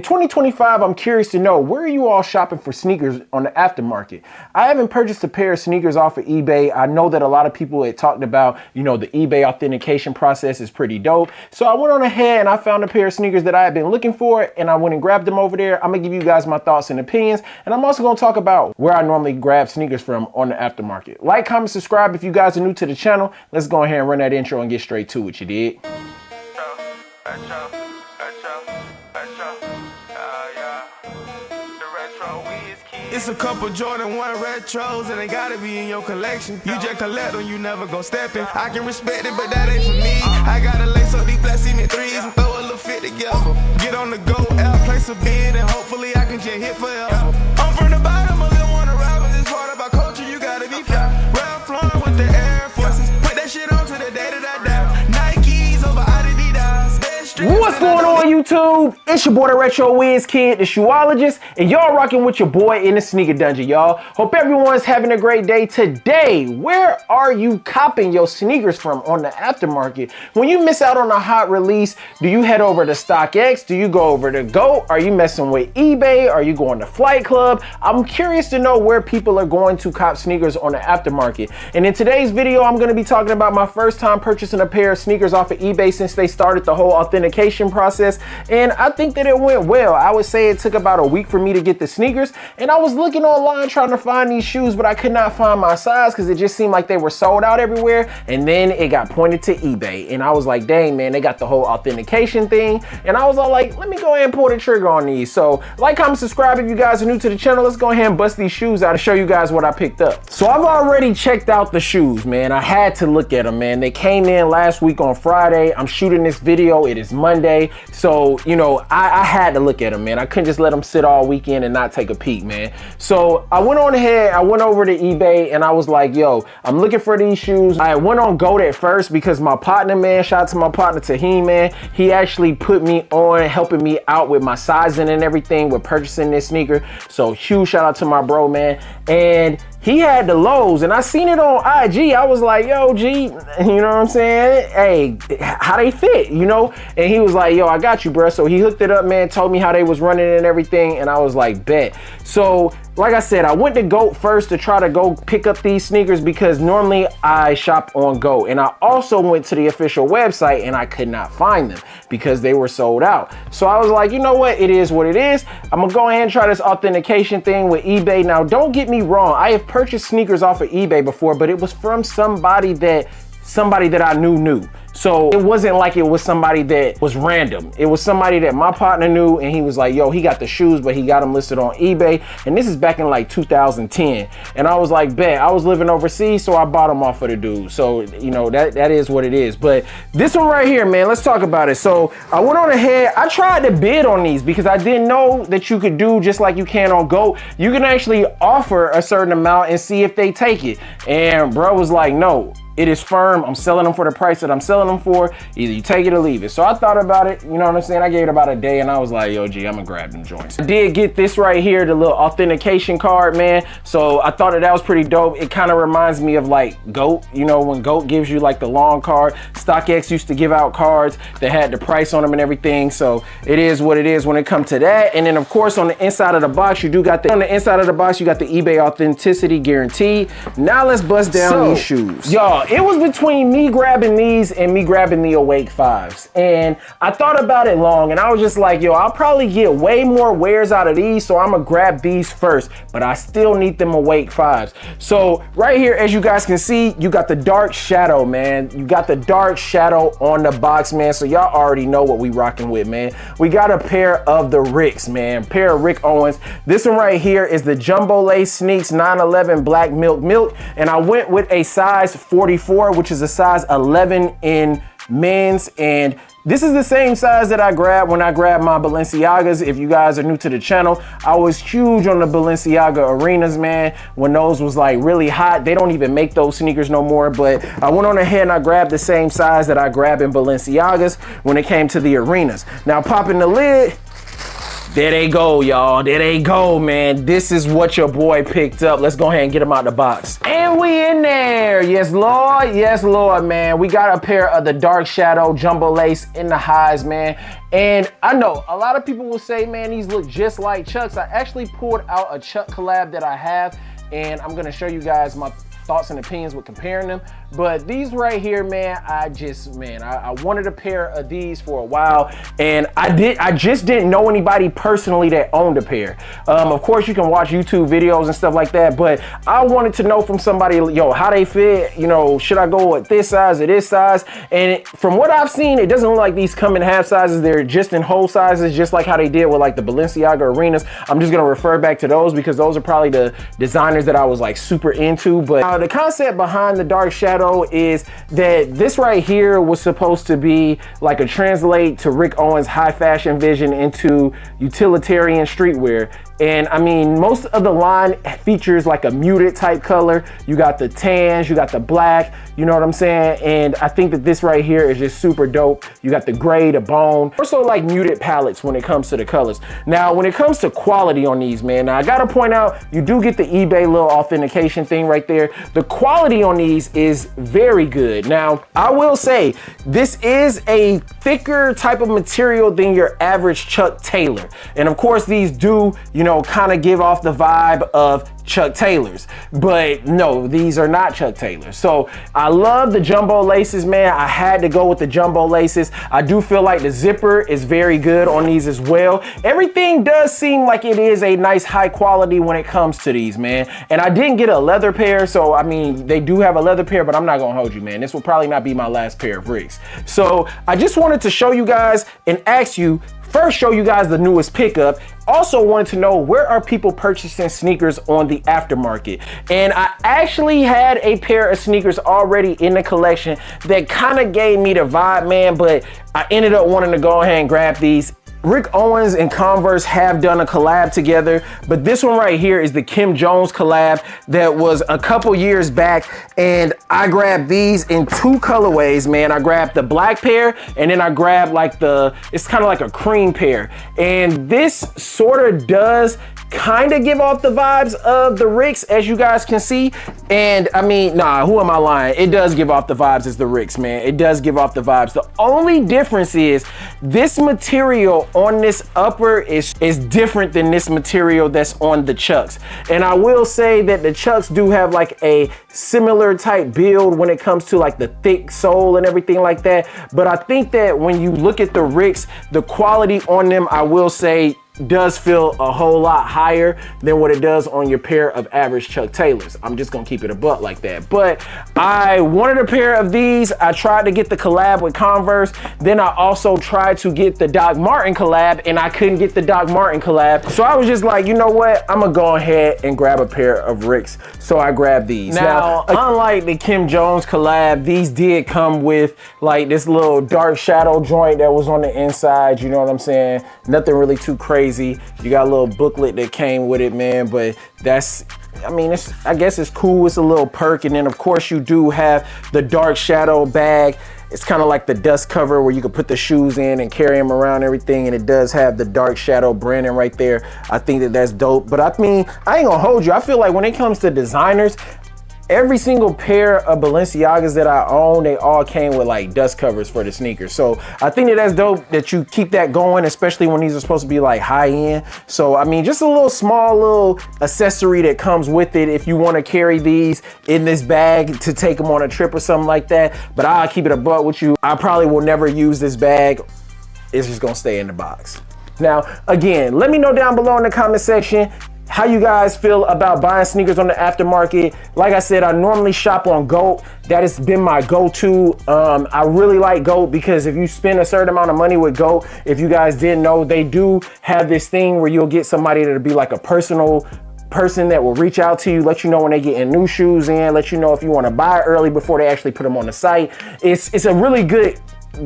In 2025, I'm curious to know, where are you all shopping for sneakers on the aftermarket? I haven't purchased a pair of sneakers off of eBay. I know that a lot of people had talked about, the eBay authentication process is pretty dope. So I went on ahead and I found a pair of sneakers that I had been looking for, and I went and grabbed them over there. I'm gonna give you guys my thoughts and opinions, and I'm also gonna talk about where I normally grab sneakers from on the aftermarket. Like, comment, subscribe if you guys are new to the channel. Let's go ahead and run that intro and get straight to it, you dig? It's a couple Jordan 1 retros and they gotta be in your collection. You just collect them, you never gon' step in. I can respect it, but that ain't for me. I gotta lace up these black cement threes and throw a little fit together. Get on the go, out, place a bid, and hopefully I can just hit forever. I'm from the bottom, I don't wanna rap, but this part about culture, you gotta be fly. Ralph Lauren with the Air Forces, put that shit on to the day that I die. Nikes over Adidas. What's going on, YouTube? It's your boy, the Retro Wiz Kid, the shoeologist, and y'all rocking with your boy in the sneaker dungeon, y'all. Hope everyone's having a great day today. Where are you copping your sneakers from on the aftermarket? When you miss out on a hot release, do you head over to StockX? Do you go over to GOAT? Are you messing with eBay? Are you going to Flight Club? I'm curious to know where people are going to cop sneakers on the aftermarket. And in today's video, I'm gonna be talking about my first time purchasing a pair of sneakers off of eBay since they started the whole authentication process, and I think that it went well. I would say it took about a week for me to get the sneakers, and I was looking online trying to find these shoes, but I could not find my size because it just seemed like they were sold out everywhere. And then it got pointed to eBay, and I was like, dang man, they got the whole authentication thing, and I was all like, let me go ahead and pull the trigger on these. So like, comment, subscribe if you guys are new to the channel. Let's go ahead and bust these shoes out and show you guys what I picked up. So I've already checked out the shoes, man. I had to look at them, man. They came in last week on Friday. I'm shooting this video, it is Monday, so I had to look at them, man. I couldn't just let them sit all weekend and not take a peek, man. So I went on ahead, I went over to eBay, and I was like, yo, I'm looking for these shoes. I went on GOAT at first because my partner, man, shout out to my partner Tahim, man, he actually put me on, helping me out with my sizing and everything with purchasing this sneaker. So huge shout out to my bro, man. And he had the lows, and I seen it on IG. I was like, yo, G, you know what I'm saying? Hey, how they fit, And he was like, yo, I got you, bro. So he hooked it up, man, told me how they was running and everything, and I was like, bet. So like I said, I went to GOAT first to try to go pick up these sneakers because normally I shop on GOAT. And I also went to the official website and I could not find them because they were sold out. So I was like, you know what? It is what it is. I'm gonna go ahead and try this authentication thing with eBay. Now, don't get me wrong. I have purchased sneakers off of eBay before, but it was from somebody that I knew. So it wasn't like it was somebody that was random. It was somebody that my partner knew, and he was like, yo, he got the shoes, but he got them listed on eBay. And this is back in like 2010. And I was like, bet. I was living overseas, so I bought them off of the dude. So, that is what it is. But this one right here, man, let's talk about it. So I went on ahead. I tried to bid on these because I didn't know that you could do just like you can on GOAT. You can actually offer a certain amount and see if they take it. And bro was like, no. It is firm. I'm selling them for the price that I'm selling them for. Either you take it or leave it. So I thought about it. You know what I'm saying? I gave it about a day and I was like, yo, G, I'm gonna grab them joints. I did get this right here, the little authentication card, man. So I thought that was pretty dope. It kind of reminds me of like GOAT. When GOAT gives you like the long card, StockX used to give out cards that had the price on them and everything. So it is what it is when it comes to that. And then of course on the inside of the box, you do got on the inside of the box, you got the eBay authenticity guaranteed. Now let's bust down these shoes. Y'all, it was between me grabbing these and me grabbing the Awake 5s. And I thought about it long and I was just like, yo, I'll probably get way more wears out of these, so I'm gonna grab these first, but I still need them Awake 5s. So right here, as you guys can see, you got the dark shadow, man. You got the dark shadow on the box, man. So y'all already know what we rocking with, man. We got a pair of the Ricks, man. Pair of Rick Owens. This one right here is the Jumbo Lace Sneaks 911 Black Milk. And I went with a size 44, which is a size 11 in men's, and this is the same size that I grabbed when I grabbed my Balenciagas. If you guys are new to the channel, I was huge on the Balenciaga Arenas, man. When those was like really hot, they don't even make those sneakers no more, but I went on ahead and I grabbed the same size that I grabbed in Balenciagas when it came to the Arenas. Now popping the lid, There they go, y'all. There they go, man. This is what your boy picked up. Let's go ahead and get him out the box. And we in there. Yes, Lord. Yes, Lord, man. We got a pair of the Dark Shadow Jumbo Lace in the highs, man. And I know a lot of people will say, man, these look just like Chucks. I actually pulled out a Chuck collab that I have, and I'm gonna show you guys my thoughts and opinions with comparing them. But these right here, man, I wanted a pair of these for a while, and I just didn't know anybody personally that owned a pair. Of course, you can watch YouTube videos and stuff like that, but I wanted to know from somebody, yo, how they fit, you know, should I go with this size or this size? And from what I've seen, it doesn't look like these come in half sizes. They're just in whole sizes, just like how they did with like the Balenciaga Arenas. I'm just gonna refer back to those because those are probably the designers that I was like super into. But the concept behind the Dark Shadow is that this right here was supposed to be like a translate to Rick Owens' high fashion vision into utilitarian streetwear. And I mean, most of the line features like a muted type color. You got the tans, you got the black, you know what I'm saying? And I think that this right here is just super dope. You got the gray, the bone, also like muted palettes when it comes to the colors. Now, when it comes to quality on these, man, now I gotta point out, you do get the eBay little authentication thing right there. The quality on these is very good. Now, I will say, this is a thicker type of material than your average Chuck Taylor. And of course, these do, you know, kind of give off the vibe of Chuck Taylors, but no, these are not Chuck Taylors. So I love the jumbo laces, man. I had to go with the jumbo laces. I do feel like the zipper is very good on these as well. Everything does seem like it is a nice high quality when it comes to these, man. And I didn't get a leather pair, so I mean, they do have a leather pair, but I'm not gonna hold you, man. This will probably not be my last pair of Ricks. So I just wanted to show you guys and ask you, first show you guys the newest pickup. Also wanted to know, where are people purchasing sneakers on the aftermarket? And I actually had a pair of sneakers already in the collection that kind of gave me the vibe, man, but I ended up wanting to go ahead and grab these. Rick Owens and Converse have done a collab together, but this one right here is the Kim Jones collab that was a couple years back, and I grabbed these in two colorways, man. I grabbed the black pair, and then I grabbed like it's kind of like a cream pair. And this sort of does kind of give off the vibes of the Ricks, as you guys can see. And I mean, nah, who am I lying? It does give off the vibes as the Ricks, man. It does give off the vibes. The only difference is this material on this upper is different than this material that's on the Chucks. And I will say that the Chucks do have like a similar type build when it comes to like the thick sole and everything like that. But I think that when you look at the Ricks, the quality on them, I will say, does feel a whole lot higher than what it does on your pair of average Chuck Taylors. I'm just gonna keep it a buck like that. But I wanted a pair of these. I tried to get the collab with Converse. Then I also tried to get the Doc Martin collab, and I couldn't get the Doc Martin collab. So I was just like, you know what? I'm gonna go ahead and grab a pair of Ricks. So I grabbed these. Now, unlike the Kim Jones collab, these did come with like this little dark shadow joint that was on the inside. You know what I'm saying? Nothing really too crazy. You got a little booklet that came with it, man, but that's, I mean, I guess it's cool. It's a little perk. And then of course you do have the Dark Shadow bag. It's kind of like the dust cover where you can put the shoes in and carry them around and everything. And it does have the Dark Shadow branding right there. I think that that's dope. But I mean, I ain't gonna hold you. I feel like when it comes to designers, every single pair of Balenciagas that I own, they all came with like dust covers for the sneakers. So I think that that's dope that you keep that going, especially when these are supposed to be like high end. So I mean, just a little small little accessory that comes with it if you want to carry these in this bag to take them on a trip or something like that. But I'll keep it a buck with you. I probably will never use this bag. It's just gonna stay in the box. Now, again, let me know down below in the comment section how you guys feel about buying sneakers on the aftermarket. Like I said, I normally shop on GOAT. That has been my go-to. I really like GOAT because if you spend a certain amount of money with GOAT, if you guys didn't know, they do have this thing where you'll get somebody that'll be like a personal person that will reach out to you, let you know when they get new shoes in, let you know if you want to buy early before they actually put them on the site. It's a really good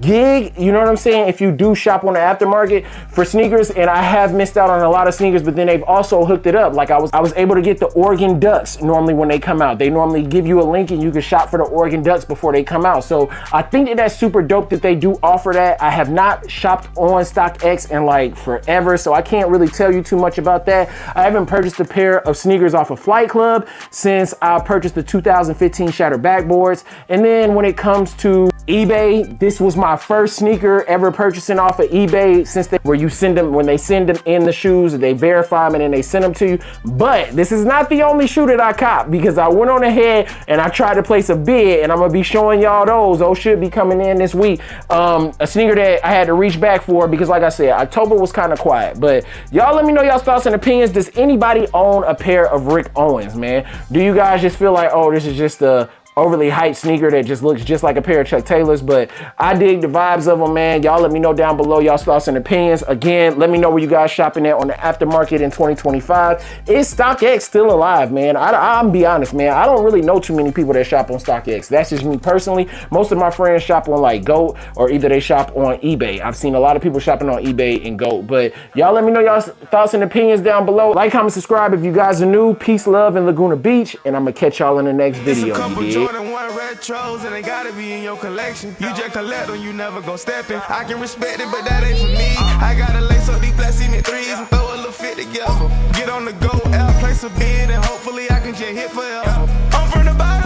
gig, you know what I'm saying, if you do shop on the aftermarket for sneakers. And I have missed out on a lot of sneakers, but then they've also hooked it up. Like I was able to get the Oregon Ducks normally when they come out. They normally give you a link and you can shop for the Oregon Ducks before they come out. So I think that that's super dope that they do offer that. I have not shopped on StockX in like forever, so I can't really tell you too much about that. I haven't purchased a pair of sneakers off of Flight Club since I purchased the 2015 Shattered Backboards. And then when it comes to eBay, this was my first sneaker ever purchasing off of eBay since where you send them, when they send them in the shoes, they verify them and then they send them to you. But this is not the only shoe that I copped, because I went on ahead and I tried to place a bid, and I'm gonna be showing y'all those. Those should be coming in this week. A sneaker that I had to reach back for because, like I said, October was kind of quiet. But y'all let me know y'all's thoughts and opinions. Does anybody own a pair of Rick Owens, man? Do you guys just feel like, oh, this is just a overly hyped sneaker that just looks just like a pair of Chuck Taylors? But I dig the vibes of them, man. Y'all let me know down below y'all's thoughts and opinions. Again, let me know where you guys shopping at on the aftermarket in 2025. Is StockX still alive, man? I'm be honest, man. I don't really know too many people that shop on StockX. That's just me personally. Most of my friends shop on like GOAT, or either they shop on eBay. I've seen a lot of people shopping on eBay and GOAT. But y'all let me know y'all's thoughts and opinions down below. Like, comment, subscribe if you guys are new. Peace, love, and Laguna Beach. And I'm gonna catch y'all in the next video. Jordan 1 retros, and they gotta be in your collection. You just collect them, you never gon' step in. I can respect it, but that ain't for me. I gotta lace up these black cement threes and throw a little fit together. Get on the go, out, place a bid, and hopefully I can just hit forever. I'm from the bottom.